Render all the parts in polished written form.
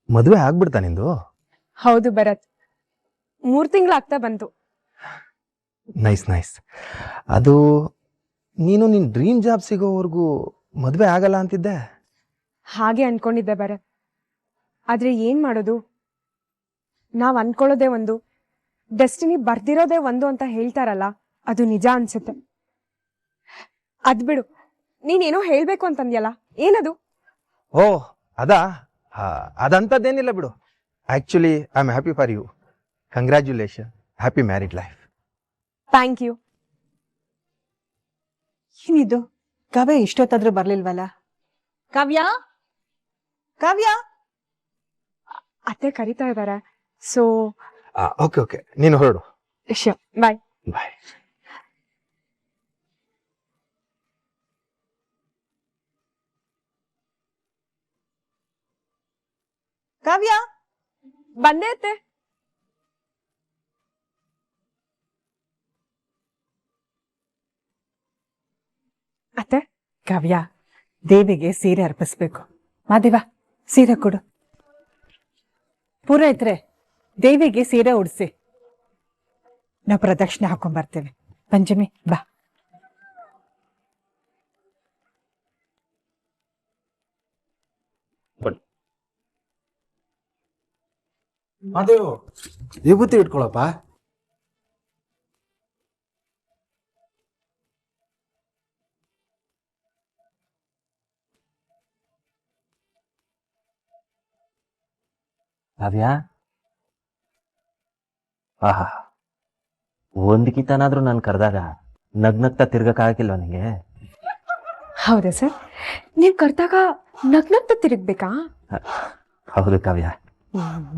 ಮದುವೆ ಆಗ್ಬಿಡ್ತಾ ನಿಂದು? ಹೌದು ಭರತ್, 3 ತಿಂಗಳಾಗ್ತಾ ಬಂತು. Nice nice. ಅದು ನೀನು ನಿನ್ ಡ್ರೀಮ್ ಜಾಬ್ ಸಿಗೋವರೆಗೂ ಮದುವೆ ಆಗಲ್ಲ ಅಂತಿದ್ದೆ. ಹಾಗೆ ಅನ್ಕೊಂಡಿದ್ದೆ ಭರತ್, ಆದ್ರೆ ಏನ್ ಮಾಡೋದು, ನಾವ್ ಅನ್ಕೊಳ್ಳೋದೇ ಒಂದು, ಡೆಸ್ಟಿನಿ ಬರ್ದಿರೋದೇ ಒಂದು ಅಂತ ಹೇಳ್ತಾರಲ್ಲ, ಅದು ನಿಜ ಅನ್ಸುತ್ತೆ. ಅದ್ಬಿಡು, ನೀನೇನೋ ಹೇಳ್ಬೇಕು ಅಂತಂದ್ಯಲ್ಲ, ಏನದು? ಓ ಅದಾ? ಅದಂತದ್ದೇನಿಲ್ಲ ಬಿಡು. Actually I am happy for you. Congratulation. Happy married life. Thank you. ಏನಿದು, ಕಾವ್ಯ ಇಷ್ಟೊತ್ತಾದ್ರೂ ಬರ್ಲಿಲ್ವಲ್ಲ? ಕಾವ್ಯ, ಕಾವ್ಯ. ಅತ್ತೆ ಕರಿತಾ ಇದಾರೆ, ಸೊ ಓಕೆ ಓಕೆ, ನೀನು ಹೊರಡು. ಶ್ಯೂರ್, ಬಾಯ್. ಬಾಯ್. ಕಾವ್ಯ, ಬಂದೆ ಅತ್ತೆ. ಅತ್ತೆ, ಕಾವ್ಯ, ದೇವಿಗೆ ಸೀರೆ ಅರ್ಪಿಸ್ಬೇಕು. ಮಾದೇವ, ಸೀರೆ ಕೊಡು. ಪೂರೈತ್ರೆ, ದೇವಿಗೆ ಸೀರೆ ಉಡ್ಸಿ. ನಾವು ಪ್ರದಕ್ಷಿಣೆ ಹಾಕೊಂಡ್ ಬರ್ತೇವೆ. ಪಂಚಮಿ ಬಾ. ಮಾದೇವ್, ವಿಭೂತಿ ಇಟ್ಕೊಳಪ್ಪ. ಕಾವ್ಯ, ಆಹಾ, ಒಂದ್ಕಿತನಾದ್ರೂ ನಾನು ಕರೆದಾಗ ನಗ್ನಗ್ತಾ ತಿರ್ಗಕ್ಕಾಗಿಲ್ವ ನಿಂಗೆ? ಹೌದಾ ಸರ್, ನೀವ್ ಕರ್ದಾಗ ನಗ್ನಗ್ತ ತಿರುಗ್ಬೇಕಾ? ಹೌದು ಕಾವ್ಯ.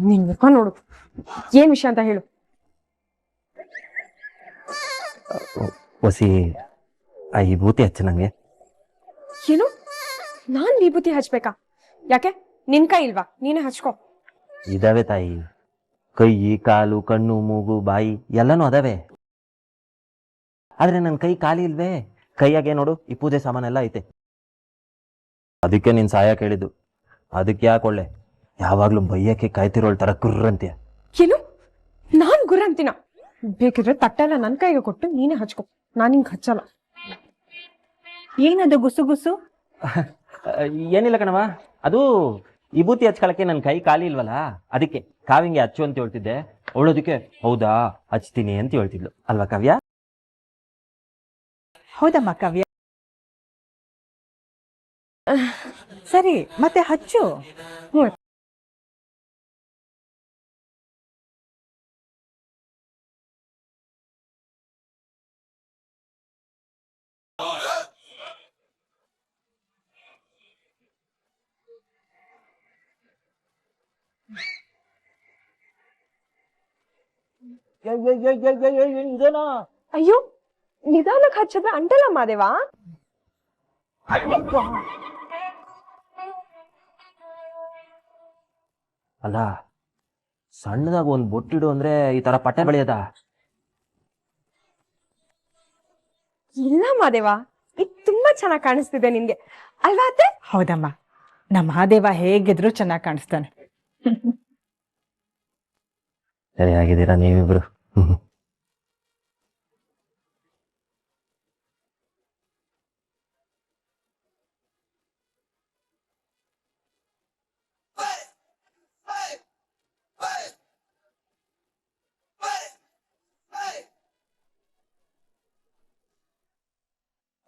ನಿನ್ ಮುಖ ನೋಡು, ಏನ್ ವಿಷಯ ಅಂತ ಹೇಳು. ಹೊಸಿ ಆ ವಿಭೂತಿ ಹಚ್ಚ ನಂಗೆ. ಏನು, ನಾನ್ ವಿಭೂತಿ ಹಚ್ಬೇಕಾ? ಯಾಕೆ, ನಿನ್ ಕೈ ಇಲ್ವಾ? ನೀನೇ ಹಚ್ಕೋ. ಇದಾವೆ ತಾಯಿ, ಕೈ, ಕಾಲು, ಕಣ್ಣು, ಮೂಗು, ಬಾಯಿ ಎಲ್ಲಾನು ಅದಾವೆ. ಆದ್ರೆ ನನ್ನ ಕೈ ಖಾಲಿ ಇಲ್ವೇ. ಕೈಯಾಗೆ ನೋಡು, ಈ ಪೂಜೆ ಸಾಮಾನೆಲ್ಲ ಐತೆ. ಅದಕ್ಕೆ ನೀನ್ ಸಹಾಯ ಕೇಳಿದ್ದು. ಅದಕ್ಕೆ ಯಾಕೊಳ್ಳೆ ಯಾವಾಗ್ಲೂ ಬೈಯಕ್ಕೆ ಕಾಯ್ತಿರೋಳ್ ತರ ಕುರ್ರಂತೀಯ. ಏನು, ನಾನ್ ಗುರ ಅಂತೀನ? ಬೇಕಿದ್ರೆ ತಟ್ಟೆಲ್ಲ ನನ್ ಕೈಗೆ ಕೊಟ್ಟು ನೀನೇ ಹಚ್ಕೋ, ನಾನ್ ಹಿಂಗ್ ಹಚ್ಚಲ್ಲ. ಏನದು ಗುಸು ಗುಸು? ಏನಿಲ್ಲ ಕಣವ, ಅದು ವಿಭೂತಿ ಹಚ್ಕೊಳಕ್ಕೆ ನನ್ನ ಕೈ ಖಾಲಿ ಇಲ್ವಲ್ಲ, ಅದಕ್ಕೆ ಕಾವಿಂಗೆ ಹಚ್ಚು ಅಂತ ಹೇಳ್ತಿದ್ದೆ. ಅವಳೋದಕ್ಕೆ ಹೌದಾ ಹಚ್ತೀನಿ ಅಂತ ಹೇಳ್ತಿದ್ಲು ಅಲ್ವಾ ಕಾವ್ಯ? ಹೌದಮ್ಮ ಕಾವ್ಯ. ಸರಿ, ಮತ್ತೆ ಹಚ್ಚು. ಇದೇನಾ? ಅಯ್ಯೋ, ನಿಧಾನಕ್ಕೆ ಹಚ್ಚಿದ್ರೆ ಅಂಟಲ್ಲ ಮಾದೇವಾ. ಅಲ್ಲ, ಸಣ್ಣದಾಗ ಒಂದ್ ಬೊಟ್ಟಿಡು ಅಂದ್ರೆ ಈ ತರ ಪಟ್ಟೆ ಬೆಳೆಯದ? ಇಲ್ಲ ಮಾದೇವಾ, ಇದು ತುಂಬಾ ಚೆನ್ನಾಗಿ ಕಾಣಿಸ್ತಿದೆ ನಿನ್ಗೆ, ಅಲ್ವಾ ಅತ್ತೆ? ಹೌದಮ್ಮ, ನಮ್ಮ ಮಹಾದೇವ ಹೇಗಿದ್ರು ಚೆನ್ನಾಗಿ ಕಾಣಿಸ್ತಾನೆ. ಸರಿಯಾಗಿದ್ದೀರಾ ನೀವಿಬ್ರು.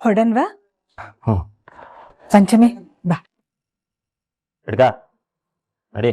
ಹೊಡನ್ವಾ? ಹ್ಮ್, ಪಂಚಮಿ ಬಾ. ಹಿಡ್ಕ ನಡಿ.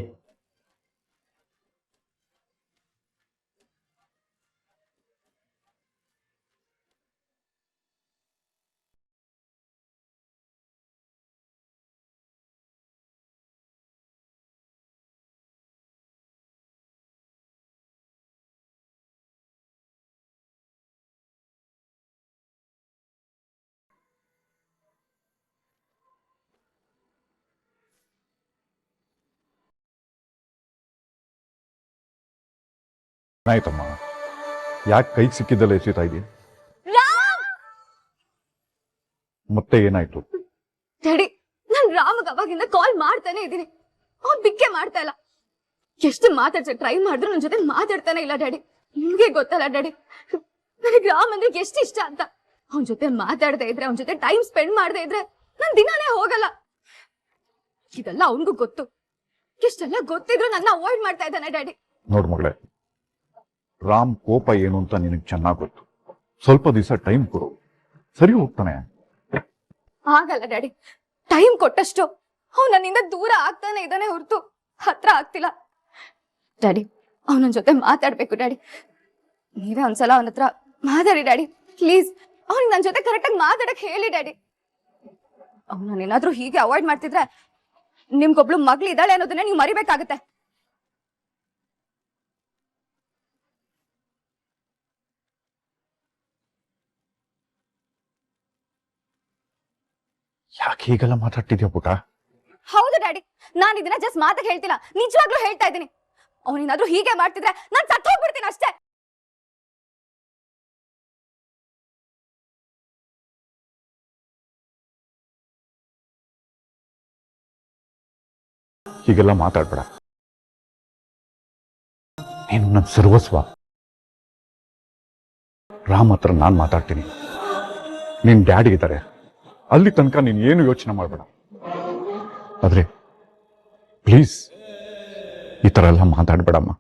ಆಯ್ತಮ್ಮ, ಯಾಕೆ ಕೈಗೆ ಸಿಕ್ಕಿದ್ದಲ್ಲ ಎಸಿತಾ ಇದೆಯಾ? ಮತ್ತೆ ಏನಾಯ್ತು? ಡ್ಯಾಡಿ, ನಾನ್ ರಾಮಗ್ ಅವಾಗಿಂದ ಕಾಲ್ ಮಾಡ್ತಾನೆ ಇದ್ದೀನಿ, ಅವ್ನ್ ಬಿಕ್ಕೆ ಮಾಡ್ತಾ ಇಲ್ಲ. ಎಷ್ಟು ಮಾತಾಡ್ಸ ಟ್ರೈ ಮಾಡಿದ್ರು ನನ್ನ ಜೊತೆ ಮಾತಾಡ್ತಾನೆ ಇಲ್ಲ ಡ್ಯಾಡಿ. ನಿಮ್ಗೆ ಗೊತ್ತಲ್ಲ ಡ್ಯಾಡಿ, ನನಗೆ ರಾಮ್ ಅಂದ್ರೆ ಎಷ್ಟು ಇಷ್ಟ ಅಂತ. ಅವನ ಜೊತೆ ಮಾತಾಡದೆ ಇದ್ರೆ, ಅವನ ಜೊತೆ ಟೈಮ್ ಸ್ಪೆಂಡ್ ಮಾಡದೆ ಇದ್ರೆ ನನ್ ದಿನಾನೇ ಹೋಗಲ್ಲ. ಇದೆಲ್ಲ ಅವನ್ಗೂ ಗೊತ್ತು. ಎಷ್ಟೆಲ್ಲ ಗೊತ್ತಿದ್ರು ನನ್ನ ಅವಾಯ್ಡ್ ಮಾಡ್ತಾ ಇದ್ದಾನೆ ಡ್ಯಾಡಿ. ನೋಡ್ ಮಗಳೇ, ರಾಮ್ ಕೋಪ ಏನು ಅಂತ ನಿನಗೆ ಚೆನ್ನಾಗಿ ಗೊತ್ತು. ಸ್ವಲ್ಪ ದಿವಸ ಟೈಮ್ ಕೊಡು, ಸರಿ ಹೋಗ್ತಾನೆ. ಆಗಲ್ಲ ಡ್ಯಾಡಿ, ಟೈಮ್ ಕೊಟ್ಟಷ್ಟು ಅವ್ನು ನನ್ನಿಂದ ದೂರ ಆಗ್ತಾನೆ ಇದ್ದಾನೆ ಹೊರತು ಹತ್ರ ಆಗ್ತಿಲ್ಲ. ಡ್ಯಾಡಿ, ಅವನ ಜೊತೆ ಮಾತಾಡ್ಬೇಕು ಡ್ಯಾಡಿ. ನೀವೇ ಒಂದ್ಸಲ ಅವನ ಹತ್ರ ಮಾತಾಡಿ ಡ್ಯಾಡಿ ಪ್ಲೀಸ್. ಅವ್ನಿಗೆ ನನ್ನ ಜೊತೆ ಕರೆಕ್ಟಾಗಿ ಮಾತಾಡಕ್ ಹೇಳಿ ಡ್ಯಾಡಿ. ಅವ್ನು ನಾನೇನಾದ್ರೂ ಹೀಗೆ ಅವಾಯ್ಡ್ ಮಾಡ್ತಿದ್ರೆ ನಿಮ್ಗೊಬ್ಳು ಮಗ್ಳು ಇದ್ದಾಳೆ ಅನ್ನೋದನ್ನ ನೀವು ಮರಿಬೇಕಾಗತ್ತೆ. ಯಾಕೆ ಹೀಗೆಲ್ಲ ಮಾತಾಡ್ತಿದ್ಯಾ ಪುಟ? ಹೌದು ಡ್ಯಾಡಿ, ನಾನು ಇದನ್ನ ಜಸ್ಟ್ ಮಾತಕ್ಕೆ ಹೇಳ್ತಿಲ್ಲ, ನಿಜವಾಗ್ಲೂ ಹೇಳ್ತಾ ಇದ್ದೀನಿ. ಅವನೇನಾದ್ರೂ ಹೀಗೆ ಮಾಡ್ತಿದ್ರೆ ನಾನು ಸತ್ತು ಹೋಗ್ಬಿಡ್ತೀನಿ ಅಷ್ಟೇ. ಹೀಗೆಲ್ಲ ಮಾತಾಡ್ಬೇಡ. ನೀನು ನನ್ನ ಸರ್ವಸ್ವ. ರಾಮ್ ಹತ್ರ ನಾನು ಮಾತಾಡ್ತೀನಿ. ನಿನ್ ಡ್ಯಾಡಿ ಇದ್ದಾರೆ, ಅಲ್ಲಿ ತನಕ ನೀನು ಏನು ಯೋಚನೆ ಮಾಡಬೇಡ. ಆದ್ರೆ ಪ್ಲೀಸ್ ಈ ತರ ಎಲ್ಲ ಮಾತಾಡ್ಬೇಡಮ್ಮ.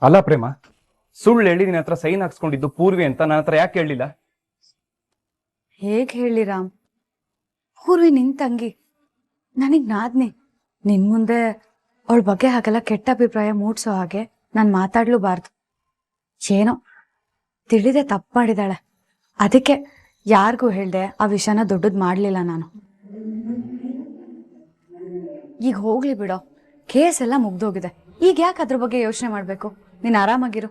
ಅಲ್ಲ ಪ್ರೇಮ, ಸುಳ್ಳು ಹೇಳಿ ನಿನ್ನ ಹತ್ರ ಸೈನ್ ಹಾಕ್ಸ್ಕೊಂಡಿದ್ದು ಪೂರ್ವಿ ಅಂತ ನನ್ನ ಹತ್ರ ಯಾಕೆ ಹೇಳಲಿಲ್ಲ? ಹೇಗ್ ಹೇಳಿ ರಾಮ್, ಪೂರ್ವಿ ನಿನ್ ತಂಗಿ, ನನಗ್ ನಾದ್ನಿ. ನಿನ್ ಮುಂದೆ ಅವಳ ಬಗ್ಗೆ ಹಾಗೆಲ್ಲ ಕೆಟ್ಟ ಅಭಿಪ್ರಾಯ ಮೂಡ್ಸೋ ಹಾಗೆ ನಾನ್ ಮಾತಾಡ್ಲೂಬಾರ್ದು. ಏನೋ ತಿಳಿದೆ ತಪ್ಪು ಮಾಡಿದಾಳೆ, ಅದಕ್ಕೆ ಯಾರಿಗೂ ಹೇಳ್ದೆ ಆ ವಿಷಯನ ದೊಡ್ಡದ್ ಮಾಡ್ಲಿಲ್ಲ ನಾನು. ಈಗ ಹೋಗ್ಲಿ ಬಿಡೋ, ಕೇಸ್ ಎಲ್ಲ ಮುಗ್ದೋಗಿದೆ. ಈಗ ಯಾಕೆ ಅದ್ರ ಬಗ್ಗೆ ಯೋಚನೆ ಮಾಡ್ಬೇಕು? ನೀನ್ ಆರಾಮಾಗಿರು.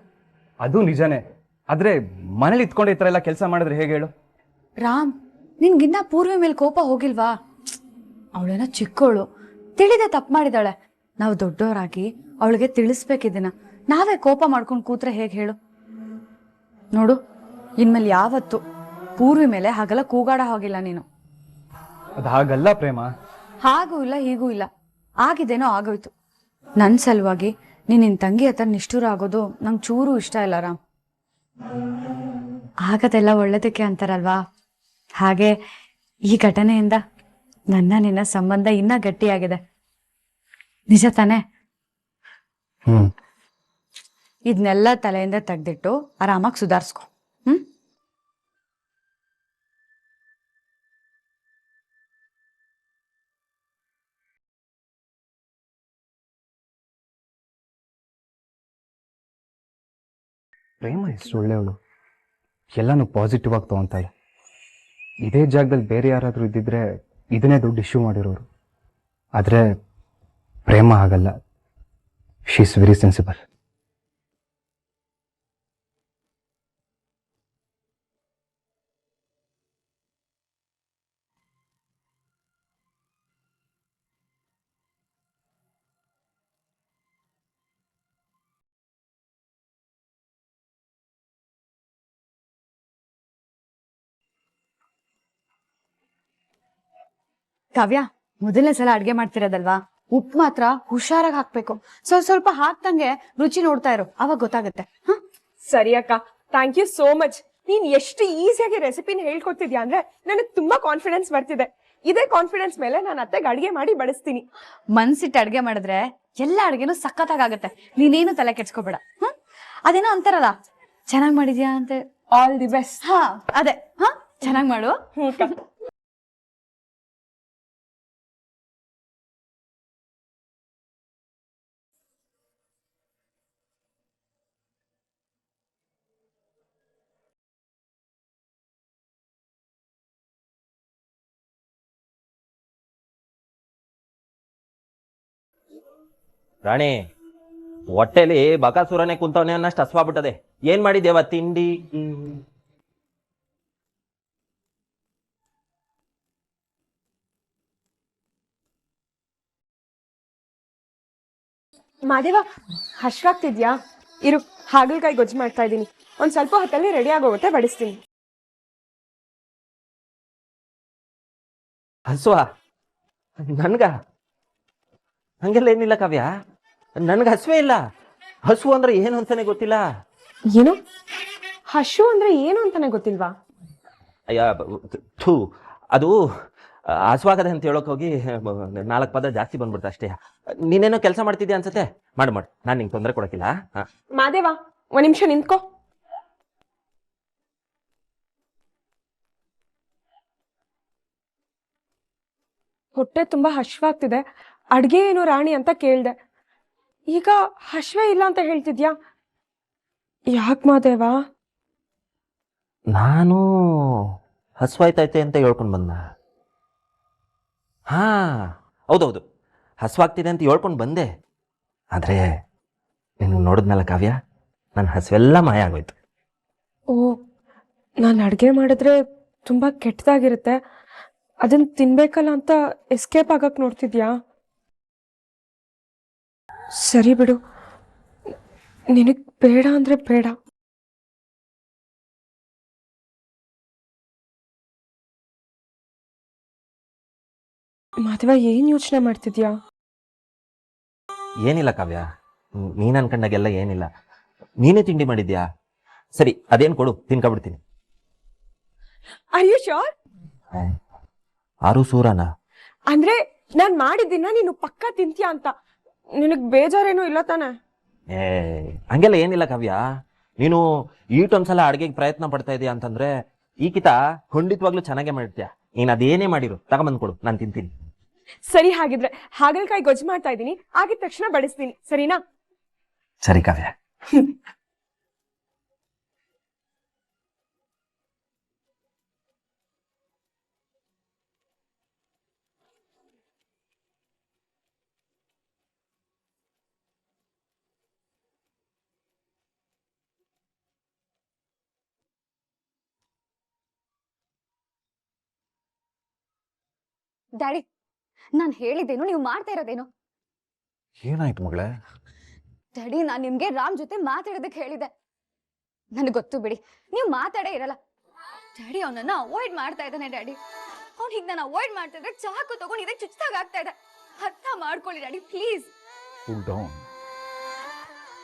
ಅದು ನಿಜಾನೇ, ಆದ್ರೆ ಮನೇಲಿ ಇತ್ಕೊಂಡು ಈ ತರ ಎಲ್ಲ ಕೆಲಸ ಮಾಡಿದ್ರೆ ಹೇಗೆ ಹೇಳು? ರಾಮ್, ನಿನ್ಗಿನ್ನ ಪೂರ್ವಿ ಮೇಲೆ ಕೋಪ ಹೋಗಿಲ್ವಾ? ಅವಳೇನೋ ಚಿಕ್ಕವಳು, ತಿಳಿದೆ ತಪ್ಪು ಮಾಡಿದಾಳೆ. ನಾವು ದೊಡ್ಡವರಾಗಿ ಅವಳಿಗೆ ತಿಳಿಸ್ಬೇಕಿದ್ದೀನ. ನಾವೇ ಕೋಪ ಮಾಡ್ಕೊಂಡು ಕೂತ್ರೆ ಹೇಗೆ ಹೇಳು? ನೋಡು, ಇನ್ಮೇಲೆ ಯಾವತ್ತು ಪೂರ್ವಿ ಮೇಲೆ ಹಾಗೆಲ್ಲ ಕೂಗಾಡ ಹೋಗಿಲ್ಲ ನೀನು. ಅದು ಹಾಗಲ್ಲ ಪ್ರೇಮ. ಹಾಗೂ ಇಲ್ಲ ಹೀಗೂ ಇಲ್ಲ, ಆಗಿದ್ದೇನೋ ಆಗೋಯ್ತು. ನನ್ನ ಸಲುವಾಗಿ ನೀನ್ ನಿನ್ ತಂಗಿ ಹತ್ರ ನಿಷ್ಠೂರ ಆಗೋದು ನಂಗೆ ಚೂರು ಇಷ್ಟ ಇಲ್ಲ ರಾಮ್. ಆಗದೆಲ್ಲ ಒಳ್ಳೇದಕ್ಕೆ ಅಂತಾರಲ್ವಾ, ಹಾಗೆ ಈ ಘಟನೆಯಿಂದ ನನ್ನ ನಿನ್ನ ಸಂಬಂಧ ಇನ್ನ ಗಟ್ಟಿಯಾಗಿದೆ. ನಿಜ ತಾನೆ? ಇದನ್ನೆಲ್ಲ ತಲೆಯಿಂದ ತೆಗ್ದಿಟ್ಟು ಆರಾಮಾಗಿ ಸುಧಾರಿಸ್ಕೊ. ಪ್ರೇಮ ಎಷ್ಟು ಒಳ್ಳೆಯವಳು, ಎಲ್ಲಾನು ಪಾಸಿಟಿವ್ ಆಗಿ ತಗೊಂತಾಳೆ. ಇದೇ ಜಾಗದಲ್ಲಿ ಬೇರೆ ಯಾರಾದರೂ ಇದ್ದಿದ್ರೆ ಇದನ್ನೇ ದೊಡ್ಡ ಇಶ್ಯೂ ಮಾಡಿರೋರು. ಆದರೆ ಪ್ರೇಮ ಹಾಗಲ್ಲ, ಶಿ ಇಸ್ ವೆರಿ ಸೆನ್ಸಿಬಲ್. ಕಾವ್ಯ, ಮೊದಲನೇ ಸಲ ಅಡ್ಗೆ ಮಾಡ್ತಿರೋದಲ್ವಾ, ಉಪ್ಪು ಮಾತ್ರ ಹುಷಾರಾಗಿ ಹಾಕ್ಬೇಕು. ಸ್ವಲ್ಪ ಸ್ವಲ್ಪ ಹಾಕ್ದಂಗೆ ರುಚಿ ನೋಡ್ತಾ ಇರು, ಅವಾಗ ಗೊತ್ತಾಗುತ್ತೆ. ಸರಿ ಅಕ್ಕ, ಥ್ಯಾಂಕ್ ಯು ಸೋ ಮಚ್. ನೀನ್ ಎಷ್ಟು ಈಸಿಯಾಗಿ ರೆಸಿಪಿನ ಹೇಳ್ಕೊಡ್ತಿದ್ಯಾ ಅಂದ್ರೆ ನನಗೆ ತುಂಬಾ ಕಾನ್ಫಿಡೆನ್ಸ್ ಬರ್ತಿದೆ. ಇದೇ ಕಾನ್ಫಿಡೆನ್ಸ್ ಮೇಲೆ ನಾನು ಅತ್ತೆಗೆ ಅಡ್ಗೆ ಮಾಡಿ ಬಡಿಸ್ತೀನಿ. ಮನ್ಸಿಟ್ಟು ಅಡ್ಗೆ ಮಾಡಿದ್ರೆ ಎಲ್ಲ ಅಡ್ಗೆನೂ ಸಖತ್ತಾಗತ್ತೆ. ನೀನೇನು ತಲೆ ಕೆಡ್ಸ್ಕೊಬೇಡ. ಅದೇನೋ ಅಂತಾರಲ್ಲ, ಚೆನ್ನಾಗ್ ಮಾಡಿದ್ಯಾ ಅಂತ. All the best. ಹಾ ಅದೇ, ಚೆನ್ನಾಗ್ ಮಾಡು. ರಾಣಿ, ಹೊಟ್ಟೆಲಿ ಬಕಾಸುರನೇ ಕುಂತವನೇ ಅನ್ನಷ್ಟು ಹಸ್ವಾಗ್ಬಿಟ್ಟದೆ. ಏನ್ ಮಾಡಿದ್ದೇವ ತಿಂಡಿ? ಮಾದೇವ, ಹಶ್ವಾಗ್ತಿದ್ಯಾ? ಇರು, ಹಾಗಲಕಾಯಿ ಗೊಜ್ಜು ಮಾಡ್ತಾ ಇದ್ದೀನಿ. ಒಂದ್ ಸ್ವಲ್ಪ ಹೊತ್ತಲ್ಲಿ ರೆಡಿ ಆಗೋಗುತ್ತೆ, ಬಡಿಸ್ತೀನಿ. ಹಸುವ ನನ್ಗ ಹಂಗೆಲ್ಲ ಏನಿಲ್ಲ ಕಾವ್ಯ, ನನ್ಗೆ ಹಸುವೇ ಇಲ್ಲ. ಹಸು ಅಂದ್ರೆ ಏನು ಅಂತಾನೆ ಗೊತ್ತಿಲ್ಲ. ಏನು? ಹಶು ಅಂದ್ರೆ ಏನು ಅಂತಾನೆ ಗೊತ್ತಿಲ್ವಾ? ಅಯ್ಯ ಥೂ, ಅದು ಹಸುವಾಗದೆ ಅಂತ ಹೇಳೋಕೆ ಹೋಗಿ 4 ಪದ ಜಾಸ್ತಿ ಬಂದ್ಬಿಡ್ತು ಅಷ್ಟೇ. ನೀನೇನೋ ಕೆಲಸ ಮಾಡ್ತಿದ್ಯಾ ಅನ್ಸತ್ತೆ, ಮಾಡು ನಾನು ನಿಂಗೆ ತೊಂದರೆ ಕೊಡೋಕ್ಕಿಲ್ಲ. ಮಾದೇವ, ಒಂದ್ ನಿಮಿಷ ನಿಂತ್ಕೋ. ಹೊಟ್ಟೆ ತುಂಬಾ ಹಶ್ವಾಗ್ತಿದೆ, ಅಡ್ಗೆ ಏನು ರಾಣಿ ಅಂತ ಕೇಳ್ದೆ. ಈಗ ಹಶ್ವೇ ಇಲ್ಲ ಅಂತ ಹೇಳ್ತಿದ್ಯಾ? ಯಾಕ್ ಮಾದೇವ? ನಾನು ಹಸುವಾಯ್ತೈತೆ ಅಂತ ಹೇಳ್ಕೊಂಡು ಬಂದ. ಹಾ ಹೌದೌದು, ಹಸುವಾಗ್ತಿದೆ ಅಂತ ಹೇಳ್ಕೊಂಡು ಬಂದೆ. ಆದರೆ ನಿನ್ನ ನೋಡಿದ್ಮೇಲೆ ಕಾವ್ಯ, ನನ್ನ ಹಸುವೆಲ್ಲ ಮಾಯ ಆಗೋಯ್ತು. ಓ, ನಾನು ಅಡ್ಗೆ ಮಾಡಿದ್ರೆ ತುಂಬಾ ಕೆಟ್ಟದಾಗಿರುತ್ತೆ, ಅದನ್ನ ತಿನ್ಬೇಕಲ್ಲ ಅಂತ ಎಸ್ಕೇಪ್ ಆಗಕ್ ನೋಡ್ತಿದ್ಯಾ? ಸರಿ ಬಿಡು, ನಿನಗ್ ಬೇಡ ಅಂದ್ರೆ ಬೇಡ. ಮಾಧವ, ಏನ್ ಯೋಚನೆ ಮಾಡ್ತಿದ್ಯಾ? ಏನಿಲ್ಲ ಕಾವ್ಯ, ನೀನು ಅನ್ಕೊಂಡಾಗೆಲ್ಲ ಏನಿಲ್ಲ. ನೀನೇ ತಿಂಡಿ ಮಾಡಿದ್ಯಾ? ಸರಿ, ಅದೇನು ಕೊಡು, ತಿನ್ಕೊಬಿಡ್ತೀನಿ. Are you sure? ಆರು ಸೂರನ ಅಂದ್ರೆ ನಾನ್ ಮಾಡಿದ್ದೀನ ನೀನು ಪಕ್ಕ ತಿಂತೀಯ ಅಂತ. ನಿನಗ್ ಬೇಜಾರೇನು ಇಲ್ಲ ತಾನೆ? ಏ ಹಂಗೆಲ್ಲ ಏನಿಲ್ಲ ಕಾವ್ಯ. ನೀನು ಈಟೊಂದ್ಸಲ ಅಡುಗೆಗೆ ಪ್ರಯತ್ನ ಪಡ್ತಾ ಇದೀಯ ಅಂತಂದ್ರೆ ಈಕಿತ ಖಂಡಿತವಾಗ್ಲೂ ಚೆನ್ನಾಗೇ ಮಾಡ್ತೀಯ. ನೀನು ಅದೇನೇ ಮಾಡಿರು ತಗೊಂಬಂದು ಕೊಡು, ನಾನು ತಿಂತೀನಿ. ಸರಿ, ಹಾಗಿದ್ರೆ ಹಾಗಲಕಾಯಿ ಗೊಜ್ಜು ಮಾಡ್ತಾ ಇದ್ದೀನಿ, ಆಗಿದ ತಕ್ಷಣ ಬಡಿಸ್ತೀನಿ, ಸರಿನಾ? ಸರಿ ಕಾವ್ಯ. ಡ್ಯಾಡಿ, ನಾನು ಹೇಳಿದ್ದೇನು, ನೀವು ಮಾಡ್ತಾ ಇರೋದೇನು? ಏನಾಯ್ತು ಮಗಳೇ? ಡ್ಯಾಡಿ, ನಾನು ನಿಮ್ಗೆ ರಾಮ್ ಜೊತೆ ಮಾತಾಡೋದಕ್ಕೆ ಹೇಳಿದೆ. ನನಗೆ ಗೊತ್ತು ಬಿಡಿ, ನೀವು ಮಾತಾಡೇ ಇರಲ್ಲ. ಡ್ಯಾಡಿ, ಅವನನ್ನ ಅವಾಯ್ಡ್ ಮಾಡ್ತಾ ಇದ್ದಾನೆ. ಡ್ಯಾಡಿ, ಅವ್ನು ಹೀಗೆ ನಾನು ಅವಾಯ್ಡ್ ಮಾಡ್ತಾ ಇದ್ರೆ ಚಾಕು ತಗೊಂಡು ಇದೇ ಚುಚ್ಚಾಗ ಆಗ್ತಾ ಇದೆ. ಅರ್ಥ ಮಾಡ್ಕೊಳ್ಳಿ ಡ್ಯಾಡಿ, ಪ್ಲೀಸ್. Cool down.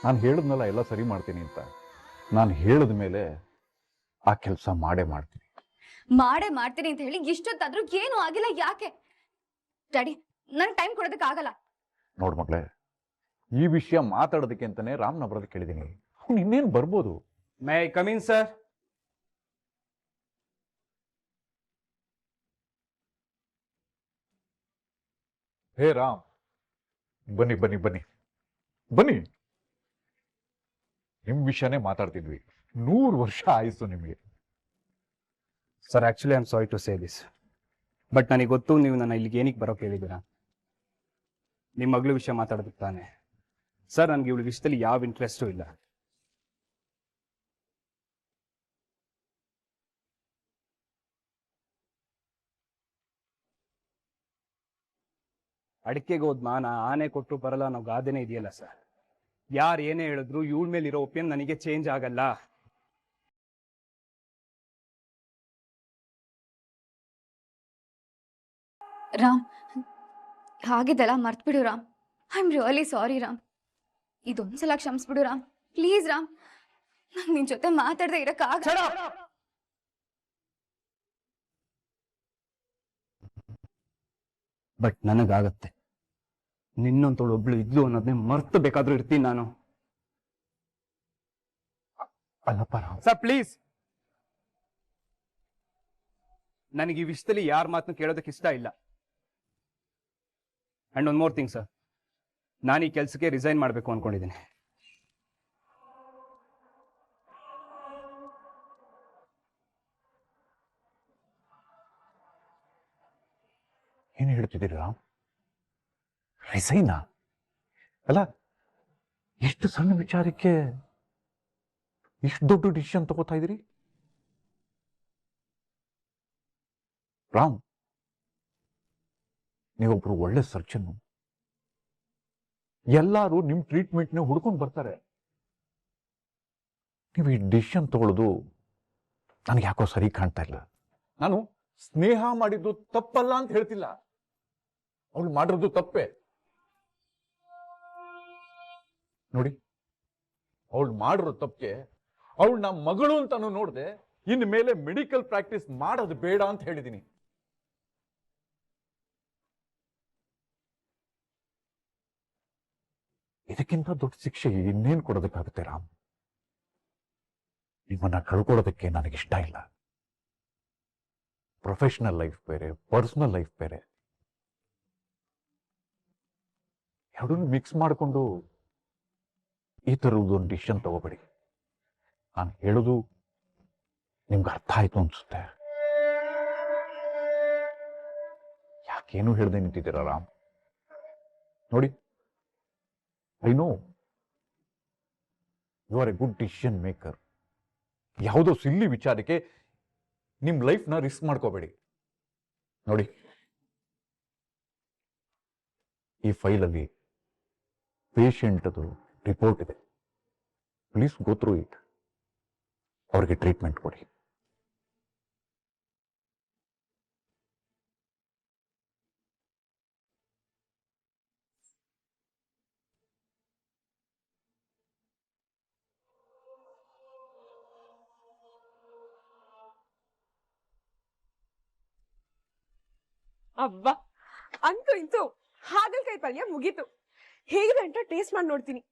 ನಾನು ಹೇಳಿದ್ನಲ್ಲ ಎಲ್ಲ ಸರಿ ಮಾಡ್ತೀನಿ ಅಂತ. ನಾನು ಹೇಳಿದ ಮೇಲೆ ಆ ಕೆಲಸ ಮಾಡೇ ಮಾಡ್ತೀನಿ. ಮಾಡೇ ಮಾಡ್ತೀನಿ ಅಂತ ಹೇಳಿ ಇಷ್ಟೊತ್ತಾದ್ರೂ ಏನೂ ಆಗಿಲ್ಲ, ಯಾಕೆ? ಡ್ಯಾಡಿ, ನನ್ ಟೈಮ್ ಕೊಡೋದಕ್ಕೆ ಆಗಲ್ಲ. ನೋಡ್ ಮಗಳೇ, ಈ ವಿಷಯ ಮಾತಾಡೋದಕ್ಕೆ ಅಂತಾನೆ ರಾಮ್ನ ಬರೋದಕ್ಕೆ ಕೇಳಿದೀನಿ. ಅವ್ನು ಇನ್ನೇನು ಬರ್ಬೋದು. May I come in sir? Hey Ram, ಬನ್ನಿ ಬನ್ನಿ ಬನ್ನಿ ಬನ್ನಿ. ನಿಮ್ ವಿಷಯನೇ ಮಾತಾಡ್ತಿದ್ವಿ. 100 ವರ್ಷ ಆಯಿತು ನಿಮಗೆ. Sir, actually I am sorry to say this, but ನನಗೆ ಗೊತ್ತು ನೀವು ನನ್ನ ಇಲ್ಲಿಗೆ ಏನಕ್ಕೆ ಬರೋಕೆ ಹೇಳಿದ್ದೀರಾ. ನಿಮ್ಮ ಮಗಳ ವಿಷಯ ಮಾತಾಡೋದಕ್ಕೆ ತಾನೆ. ಸರ್, ನನಗೆ ಇವಳ ವಿಷಯದಲ್ಲಿ ಯಾವ ಇಂಟ್ರೆಸ್ಟು ಇಲ್ಲ. ಅಡಿಕೆಗೆ ಹೋದ್ ಮಾನ ಆನೆ ಕೊಟ್ಟು ಬರಲ್ಲ ಅನ್ನೋ ಗಾದೆನೇ ಇದೆಯಲ್ಲ ಸರ್. ಯಾರು ಏನೇ ಹೇಳಿದ್ರು ಇವಳ ಮೇಲಿರೋ ಒಪಿನಿಯನ್ ನನಗೆ ಚೇಂಜ್ ಆಗಲ್ಲ. ರಾಮ್, ಹಾಗಿದ್ದೆಲ್ಲ ಮರ್ತ್ಬಿಡು Ram. I am really sorry Ram. ಇದೊಂದ್ಸಲ ಕ್ಷಮಿಸ್ಬಿಡು ರಾಮ್, ಪ್ಲೀಸ್ ರಾಮ್. ನಂಗೆ ನಿನ್ ಜೊತೆ ಮಾತಾಡದೆ ಇರಕ್ಕಾಗಲ್ಲ. ಬಟ್ ನನಗಾಗತ್ತೆ. ನಿನ್ನಂತವಳು ಒಬ್ಳು ಇದ್ಲು ಅನ್ನೋದನ್ನೇ ಮರ್ತು ಬೇಕಾದ್ರೂ ಇರ್ತೀನಿ ನಾನು. ಅಲ್ಲಪ್ಪ ರಾಮ್. ಸರ್ ಪ್ಲೀಸ್, ನನಗೆ ಈ ವಿಷಯದಲ್ಲಿ ಯಾರ ಮಾತನ್ನು ಕೇಳೋದಕ್ಕೆ ಇಷ್ಟ ಇಲ್ಲ. And one more thing sir, ನಾನು ಈ ಕೆಲಸಕ್ಕೆ ರಿಸೈನ್ ಮಾಡಬೇಕು ಅನ್ಕೊಂಡಿದ್ದೀನಿ. ಏನು ಹೇಳ್ತಿದ್ದೀರಿ ರಾಮ್? ರಿಸೈನಾ? ಅಲ್ಲ, ಎಷ್ಟು ಸಣ್ಣ ವಿಚಾರಕ್ಕೆ ಇಷ್ಟು ದೊಡ್ಡ ಡಿಸಿಷನ್ ತಗೋತಾ ಇದ್ದೀರಿ ರಾಮ್? ನೀವೊಬ್ರು ಒಳ್ಳೆ ಸರ್ಜನ್ನು, ಎಲ್ಲರೂ ನಿಮ್ ಟ್ರೀಟ್ಮೆಂಟ್ನ ಹುಡ್ಕೊಂಡು ಬರ್ತಾರೆ. ನೀವು ಈ ಡಿಸಿಷನ್ ತಗೊಳ್ಳೋದು ನನಗೆ ಯಾಕೋ ಸರಿ ಕಾಣ್ತಾ ಇಲ್ಲ. ನಾನು ಸ್ನೇಹ ಮಾಡಿದ್ದು ತಪ್ಪಲ್ಲ ಅಂತ ಹೇಳ್ತಿಲ್ಲ, ಅವಳು ಮಾಡಿರೋದು ತಪ್ಪೇ. ನೋಡಿ, ಅವಳು ಮಾಡಿರೋ ತಪ್ಪಿಗೆ ಅವಳು ನಮ್ಮ ಮಗಳು ಅಂತಾನು ನೋಡ್ದೆ ಇನ್ನು ಮೇಲೆ ಮೆಡಿಕಲ್ ಪ್ರಾಕ್ಟೀಸ್ ಮಾಡೋದು ಬೇಡ ಅಂತ ಹೇಳಿದೀನಿ. ಇದಕ್ಕಿಂತ ದೊಡ್ಡ ಶಿಕ್ಷೆ ಇನ್ನೇನು ಕೊಡೋದಕ್ಕಾಗುತ್ತೆ ರಾಮ್? ನಿಮ್ಮನ್ನ ಕಳ್ಕೊಳ್ಳೋದಕ್ಕೆ ನನಗಿಷ್ಟ ಇಲ್ಲ. ಪ್ರೊಫೆಷನಲ್ ಲೈಫ್ ಬೇರೆ, ಪರ್ಸನಲ್ ಲೈಫ್ ಬೇರೆ, ಎರಡನ್ನೂ ಮಿಕ್ಸ್ ಮಾಡಿಕೊಂಡು ಈ ಥರದೊಂದು ಡಿಸಿಷನ್ ತಗೋಬೇಡಿ. ನಾನು ಹೇಳೋದು ನಿಮ್ಗೆ ಅರ್ಥ ಆಯ್ತು ಅನ್ಸುತ್ತೆ. ಯಾಕೇನು ಹೇಳ್ದೆ ನಿಂತಿದ್ದೀರಾ ರಾಮ್? ನೋಡಿ, I know you are a good decision maker. ಯಾವುದೋ ಸಿಲ್ಲಿ ವಿಚಾರಕ್ಕೆ ನಿಮ್ ಲೈಫ್ನ ರಿಸ್ಕ್ ಮಾಡ್ಕೋಬೇಡಿ. ನೋಡಿ, ಈ ಫೈಲಲ್ಲಿ ಪೇಷಂಟ್ ಅದು ರಿಪೋರ್ಟ್ ಇದೆ. Please go through it. ಅವ್ರಿಗೆ ಟ್ರೀಟ್ಮೆಂಟ್ ಕೊಡಿ. ಅಬ್ಬಾ, ಅಂತೂ ಇಂತೂ ಹಾಗಲಕಾಯಿ ಪಲ್ಯ ಮುಗೀತು. ಹೇಗಿದೆ ಅಂತ ಟೇಸ್ಟ್ ಮಾಡಿ ನೋಡ್ತೀನಿ.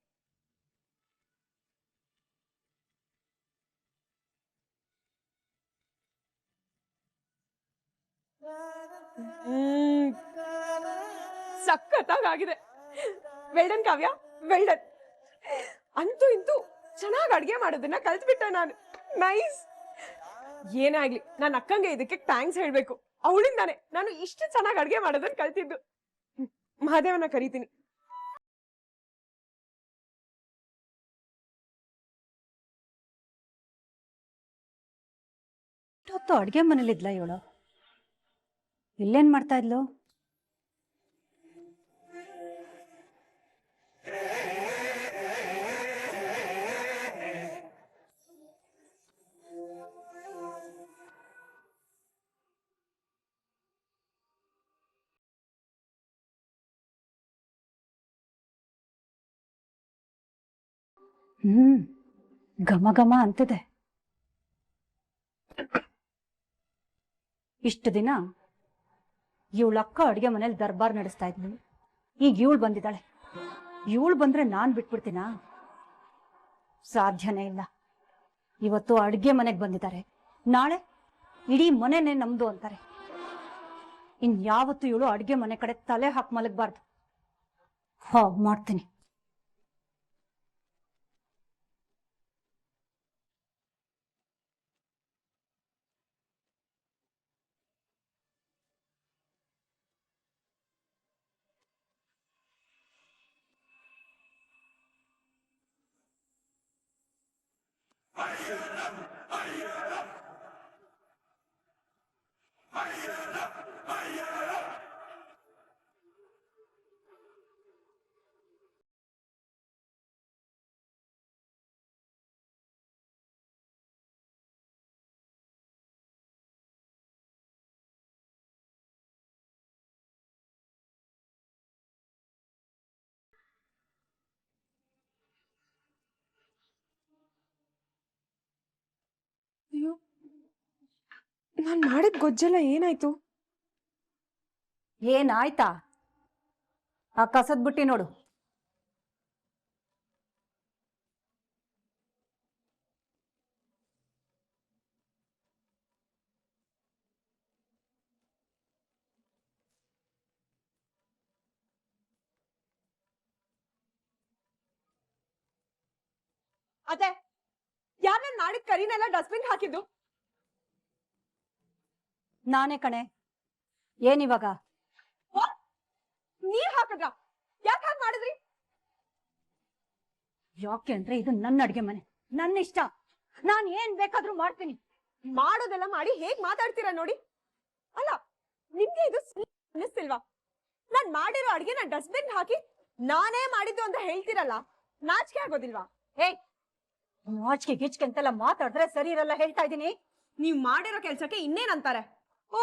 ಸಖತ್ತಾಗಿದೆ. ವೆಲ್ಡನ್ ಕಾವ್ಯ, ವೆಲ್ಡನ್. ಅಂತೂ ಇಂತೂ ಚೆನ್ನಾಗಿ ಅಡ್ಗೆ ಮಾಡೋದನ್ನ ಕಲ್ತ್ಬಿಟ್ಟೆ ನಾನು. ನೈಸ್. ಏನೇ ಆಗ್ಲಿ, ನನ್ನ ಅಕ್ಕಂಗೆ ಇದಕ್ಕೆ ಥ್ಯಾಂಕ್ಸ್ ಹೇಳ್ಬೇಕು. ಅವಳಿಂದಾನೆ ನಾನು ಇಷ್ಟು ಚೆನ್ನಾಗಿ ಅಡ್ಗೆ ಮಾಡೋದನ್ನ ಕಲ್ತಿದ್ದು. ಮಹಾದೇವನ ಕರಿತೀನಿ. ಹೊತ್ತು ಅಡ್ಗೆ ಮನೇಲಿದ್ಲ ಇವಳು? ಇಲ್ಲೇನ್ ಮಾಡ್ತಾ ಇದ್ಲು? ಘಮ ಘಮ ಅಂತಿದೆ. ಇಷ್ಟು ದಿನ ಇವಳ ಅಕ್ಕ ಅಡುಗೆ ಮನೇಲಿ ದರ್ಬಾರ್ ನಡೆಸ್ತಾ ಇದ್ಲು. ಈಗ ಇವಳು ಬಂದಿದ್ದಾಳೆ. ಇವಳು ಬಂದ್ರೆ ನಾನ್ ಬಿಟ್ಬಿಡ್ತೀನಾ? ಸಾಧ್ಯನೇ ಇಲ್ಲ. ಇವತ್ತು ಅಡುಗೆ ಮನೆಗೆ ಬಂದಿದ್ದಾರೆ, ನಾಳೆ ಇಡೀ ಮನೆನೇ ನಮ್ದು ಅಂತಾರೆ. ಇನ್ಯಾವತ್ತು ಇವಳು ಅಡುಗೆ ಮನೆ ಕಡೆ ತಲೆ ಹಾಕಿ ಮಲಗಬಾರ್ದು. ಮಾಡ್ತೀನಿ. ಅಯ್ಯೋ, ನಾನ್ ಮಾಡಿದ ಗೊಜ್ಜೆಲ್ಲ ಏನಾಯ್ತು? ಏನಾಯ್ತಾ? ಆ ಕಸದ ಬುಟ್ಟಿ ನೋಡು. ಅದೇ ಯಾರ ಮಾಡಿದ ಕರಿನೆಲ್ಲ ಡಸ್ಟ್ಬಿನ್ ಹಾಕಿದ್ದು? ನಾನೇ ಕಣೆ. ಏನಿವಾಗ? ನೀವ್ ಹಾಕದ್ರ? ಯಾಕೆ ಹಾಗೆ ಮಾಡಿದ್ರಿ? ಯಾಕೆ ಅಂದ್ರೆ ಇದು ನನ್ನ ಅಡ್ಗೆ ಮನೆ, ನನ್ನ ಇಷ್ಟ. ನಾನ್ ಏನ್ ಬೇಕಾದ್ರೂ ಮಾಡ್ತೀನಿ. ಮಾಡೋದೆಲ್ಲ ಮಾಡಿ ಹೇಗ್ ಮಾತಾಡ್ತೀರಾ ನೋಡಿ. ಅಲ್ಲ, ನಿಮ್ಗೆ ಇದು ಅನ್ನಿಸ್ತಿಲ್ವಾ? ನಾನ್ ಮಾಡಿರೋ ಅಡ್ಗೆ ಡಸ್ಟ್ಬಿನ್ ಹಾಕಿ ನಾನೇ ಮಾಡಿದ್ದು ಅಂತ ಹೇಳ್ತಿರಲ್ಲ, ನಾಚಿಕೆ ಆಗೋದಿಲ್ವಾ? ಏಯ್, ನಾಚಿಕೆ ಗಿಚ್ಕೆ ಅಂತೆಲ್ಲ ಮಾತಾಡಿದ್ರೆ ಸರಿ ಇರಲ್ಲ, ಹೇಳ್ತಾ ಇದ್ದೀನಿ. ನೀವ್ ಮಾಡಿರೋ ಕೆಲ್ಸಕ್ಕೆ ಇನ್ನೇನಂತಾರೆ? ಓ,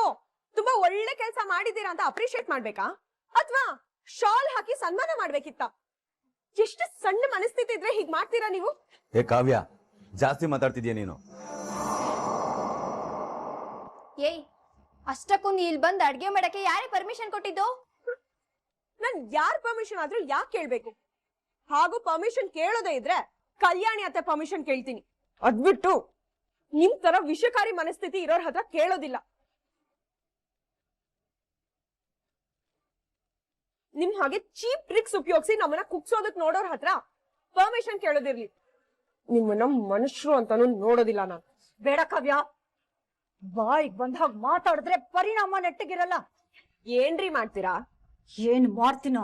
ತುಂಬಾ ಒಳ್ಳೆ ಕೆಲ್ಸ ಮಾಡಿದೀರಾ ಅಂತ ಅಪ್ರಿಶಿಯೇಟ್ ಮಾಡ್ಬೇಕಾ, ಅಥವಾ ಶಾಲ್ ಹಾಕಿ ಸನ್ಮಾನ ಮಾಡ್ಬೇಕಿತ್ತ? ಎಷ್ಟು ಸಣ್ಣ ಮನಸ್ಥಿತಿ ಇದ್ರೆ ಹೀಗ್ ಮಾಡ್ತೀರಾ ನೀವು? ಏ ಕಾವ್ಯ, ಜಾಸ್ತಿ ಮಾತಾಡ್ತಿದ್ಯಾ ನೀನು. ಏಯ್, ಅಷ್ಟಕ್ಕೂ ನೀ ಇಲ್ಲಿ ಬಂದ್ ಅಡ್ಗೆ ಮಾಡಕ್ಕೆ ಯಾರೇ ಪರ್ಮಿಷನ್ ಕೊಟ್ಟಿದ್ದು? ನಾನ್ ಯಾರ್ ಪರ್ಮಿಷನ್ ಆದ್ರೂ ಯಾಕೆ ಕೇಳ್ಬೇಕು? ಹಾಗೂ ಪರ್ಮಿಷನ್ ಕೇಳೋದೇ ಇದ್ರೆ ಕಲ್ಯಾಣಿ ಅತ್ತೆ ಪರ್ಮಿಷನ್ ಕೇಳ್ತೀನಿ. ಅದ್ಬಿಟ್ಟು ನಿಮ್ ತರ ವಿಷಕಾರಿ ಮನಸ್ಥಿತಿ ಇರೋರ್ ಹತ್ರ ಕೇಳೋದಿಲ್ಲ. ನಿಮ್ ಹಾಗೆ ಚೀಪ್ ಟ್ರಿಕ್ಸ್ ಉಪಯೋಗಿಸಿ ನಮ್ಮನ್ನ ಕುಗ್ಸೋದಕ್ ನೋಡೋರ್ ಹತ್ರ ಪರ್ಮಿಷನ್ ಕೇಳೋದಿರ್ಲಿ. ನಿಮ್ಮನ್ನ ಮನುಷ್ಯರು ಅಂತಾನು ನೋಡೋದಿಲ್ಲ ನಾನು. ಬೇಡ ಕಾವ್ಯ, ಬಾಯಿಗೆ ಬಂದಾಗ ಮಾತಾಡಿದ್ರೆ ಪರಿಣಾಮ ನೆಟ್ಟಗಿರಲ್ಲ. ಏನ್ರಿ ಮಾಡ್ತೀರಾ? ಏನ್ ಮಾಡ್ತೀನೋ